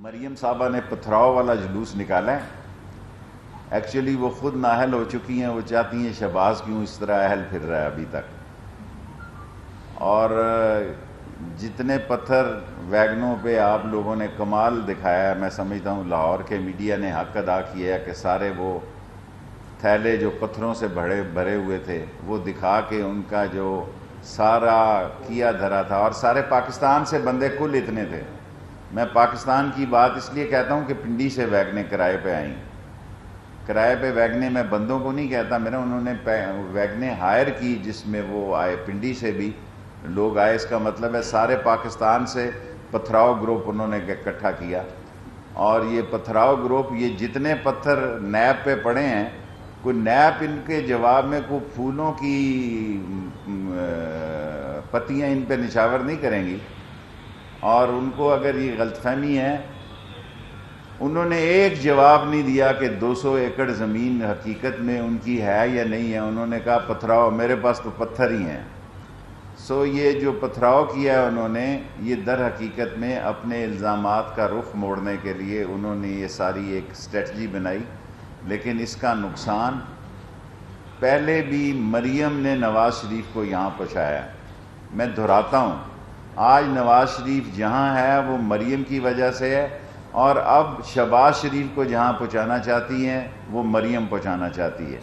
مریم صاحبہ نے پتھراؤ والا جلوس نکالا ہے۔ ایکچولی وہ خود نااہل ہو چکی ہیں، وہ چاہتی ہیں شہباز کیوں اس طرح اہل پھر رہا ہے ابھی تک، اور جتنے پتھر ویگنوں پہ آپ لوگوں نے کمال دکھایا ہے، میں سمجھتا ہوں لاہور کے میڈیا نے حق ادا کیا ہے کہ سارے وہ تھیلے جو پتھروں سے بھرے ہوئے تھے وہ دکھا کے ان کا جو سارا کیا دھرا تھا، اور سارے پاکستان سے بندے کل اتنے تھے۔ میں پاکستان کی بات اس لیے کہتا ہوں کہ پنڈی سے ویگنیں کرائے پہ آئیں، کرائے پہ ویگنیں میں بندوں کو نہیں کہتا، میرا انہوں نے ویگنیں ہائر کی جس میں وہ آئے، پنڈی سے بھی لوگ آئے، اس کا مطلب ہے سارے پاکستان سے پتھراؤ گروپ انہوں نے اکٹھا کیا۔ اور یہ پتھراؤ گروپ یہ جتنے پتھر نیب پہ پڑے ہیں، کوئی نیب ان کے جواب میں کوئی پھولوں کی پتیاں ان پہ نچھاور نہیں کریں گی، اور ان کو اگر یہ غلط فہمی ہے، انہوں نے ایک جواب نہیں دیا کہ 200 ایکڑ زمین حقیقت میں ان کی ہے یا نہیں ہے، انہوں نے کہا پتھراؤ، میرے پاس تو پتھر ہی ہیں۔ سو یہ جو پتھراؤ کیا ہے انہوں نے، یہ در حقیقت میں اپنے الزامات کا رخ موڑنے کے لیے انہوں نے یہ ساری ایک اسٹریٹجی بنائی، لیکن اس کا نقصان پہلے بھی مریم نے نواز شریف کو یہاں پہنچایا ہے۔ میں دہراتا ہوں، آج نواز شریف جہاں ہے وہ مریم کی وجہ سے ہے، اور اب شہباز شریف کو جہاں پہنچانا چاہتی ہیں وہ مریم پہنچانا چاہتی ہے۔